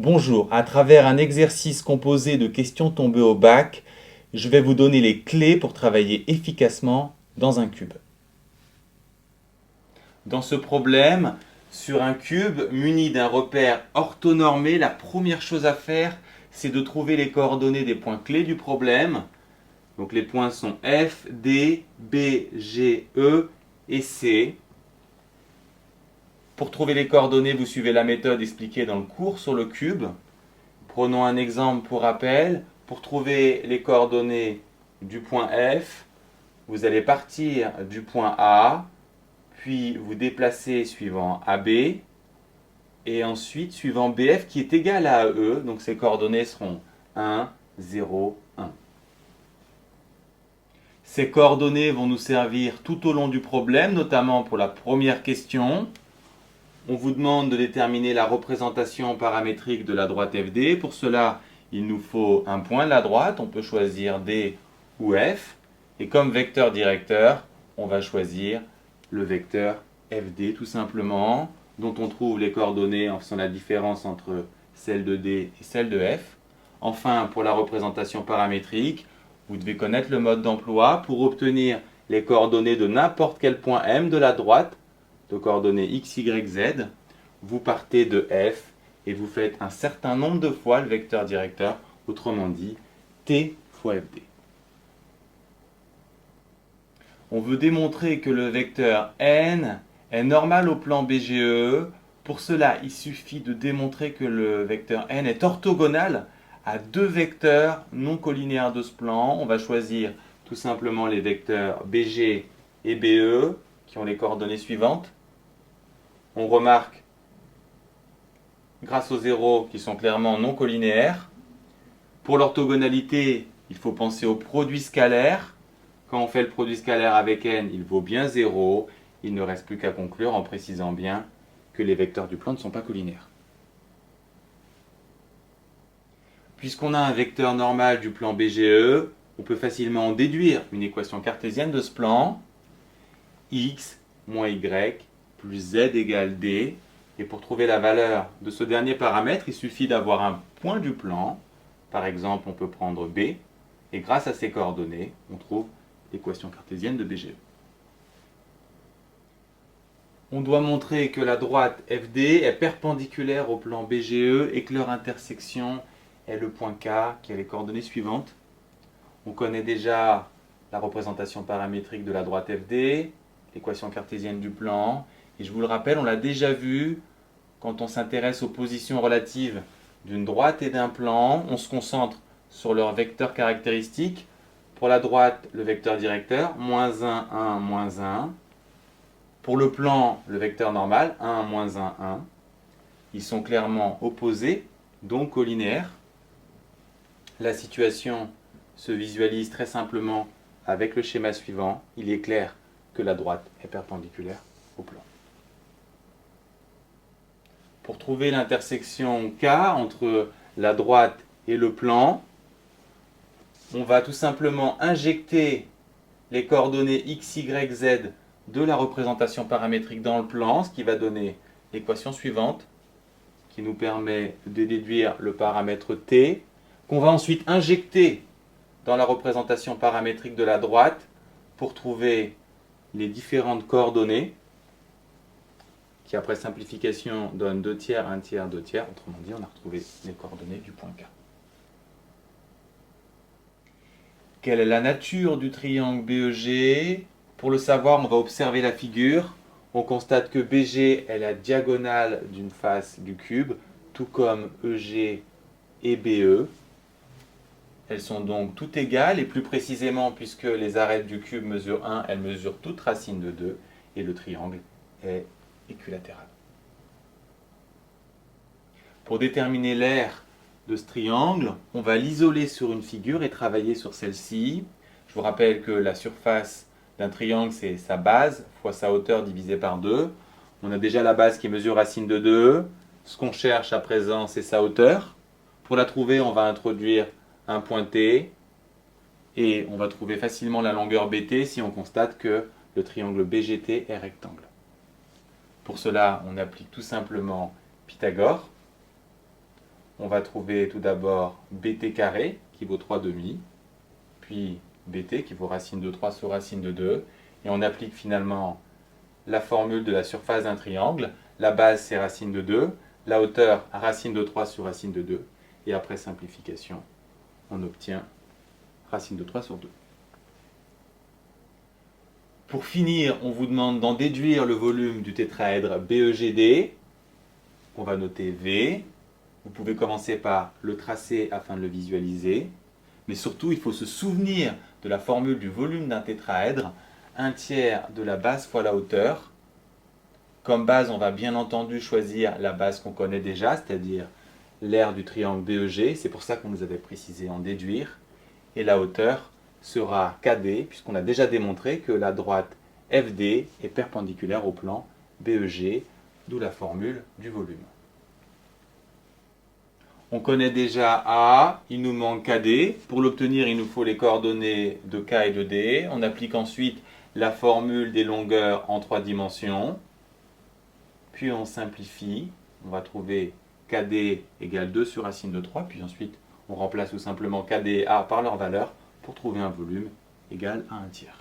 Bonjour, à travers un exercice composé de questions tombées au bac, je vais vous donner les clés pour travailler efficacement dans un cube. Dans ce problème, sur un cube muni d'un repère orthonormé, la première chose à faire, c'est de trouver les coordonnées des points clés du problème. Donc les points sont F, D, B, G, E et C. Pour trouver les coordonnées, vous suivez la méthode expliquée dans le cours sur le cube. Prenons un exemple pour rappel. Pour trouver les coordonnées du point F, vous allez partir du point A, puis vous déplacer suivant AB, et ensuite suivant BF qui est égal à AE. Donc ces coordonnées seront 1, 0, 1. Ces coordonnées vont nous servir tout au long du problème, notamment pour la première question. On vous demande de déterminer la représentation paramétrique de la droite FD. Pour cela, il nous faut un point de la droite. On peut choisir D ou F. Et comme vecteur directeur, on va choisir le vecteur FD tout simplement, dont on trouve les coordonnées en faisant la différence entre celle de D et celle de F. Enfin, pour la représentation paramétrique, vous devez connaître le mode d'emploi. Pour obtenir les coordonnées de n'importe quel point M de la droite, de coordonnées x, y, z, vous partez de f et vous faites un certain nombre de fois le vecteur directeur, autrement dit t fois fd. On veut démontrer que le vecteur n est normal au plan BGE. Pour cela, il suffit de démontrer que le vecteur n est orthogonal à deux vecteurs non collinéaires de ce plan. On va choisir tout simplement les vecteurs BG et BE qui ont les coordonnées suivantes. On remarque, grâce aux zéros qui sont clairement non collinéaires, pour l'orthogonalité, il faut penser au produit scalaire. Quand on fait le produit scalaire avec n, il vaut bien 0. Il ne reste plus qu'à conclure en précisant bien que les vecteurs du plan ne sont pas collinaires. Puisqu'on a un vecteur normal du plan BGE, on peut facilement en déduire une équation cartésienne de ce plan. X moins y plus z égale d. Et pour trouver la valeur de ce dernier paramètre, il suffit d'avoir un point du plan. Par exemple, on peut prendre B. Et grâce à ces coordonnées, on trouve l'équation cartésienne de BGE. On doit montrer que la droite FD est perpendiculaire au plan BGE et que leur intersection est le point K qui a les coordonnées suivantes. On connaît déjà la représentation paramétrique de la droite FD, l'équation cartésienne du plan. Et je vous le rappelle, on l'a déjà vu quand on s'intéresse aux positions relatives d'une droite et d'un plan. On se concentre sur leurs vecteurs caractéristiques. Pour la droite, le vecteur directeur, moins 1, 1, moins 1. Pour le plan, le vecteur normal, 1, moins 1, 1. Ils sont clairement opposés, donc collinéaires. La situation se visualise très simplement avec le schéma suivant. Il est clair que la droite est perpendiculaire au plan. Pour trouver l'intersection K entre la droite et le plan, on va tout simplement injecter les coordonnées x, y, z de la représentation paramétrique dans le plan, ce qui va donner l'équation suivante, qui nous permet de déduire le paramètre t, qu'on va ensuite injecter dans la représentation paramétrique de la droite pour trouver les différentes coordonnées, qui après simplification donne 2 tiers, 1 tiers, 2 tiers. Autrement dit, on a retrouvé les coordonnées du point K. Quelle est la nature du triangle BEG? Pour le savoir, on va observer la figure. On constate que BG est la diagonale d'une face du cube, tout comme EG et BE. Elles sont donc toutes égales, et plus précisément, puisque les arêtes du cube mesurent 1, elles mesurent toute racine de 2, et le triangle est équilatéral. Pour déterminer l'aire de ce triangle, on va l'isoler sur une figure et travailler sur celle-ci. Je vous rappelle que la surface d'un triangle, c'est sa base fois sa hauteur divisée par 2. On a déjà la base qui mesure racine de 2. Ce qu'on cherche à présent, c'est sa hauteur. Pour la trouver, on va introduire un point T et on va trouver facilement la longueur BT si on constate que le triangle BGT est rectangle. Pour cela, on applique tout simplement Pythagore. on va trouver tout d'abord bt carré qui vaut 3 demi, puis bt qui vaut racine de 3 sur racine de 2, et on applique finalement la formule de la surface d'un triangle. La base c'est racine de 2, la hauteur racine de 3 sur racine de 2, et après simplification, on obtient racine de 3 sur 2. Pour finir, on vous demande d'en déduire le volume du tétraèdre BEGD. On va noter V. Vous pouvez commencer par le tracer afin de le visualiser. Mais surtout, il faut se souvenir de la formule du volume d'un tétraèdre. 1/3 de la base fois la hauteur. Comme base, on va bien entendu choisir la base qu'on connaît déjà, c'est-à-dire l'aire du triangle BEG. C'est pour ça qu'on nous avait précisé en déduire. Et la hauteur sera KD, puisqu'on a déjà démontré que la droite FD est perpendiculaire au plan BEG, d'où la formule du volume. On connaît déjà A, il nous manque KD. Pour l'obtenir, il nous faut les coordonnées de K et de D. On applique ensuite la formule des longueurs en 3 dimensions. Puis on simplifie. On va trouver KD égale 2 sur racine de 3. Puis ensuite, on remplace tout simplement KD et A par leur valeur pour trouver un volume égal à 1/3.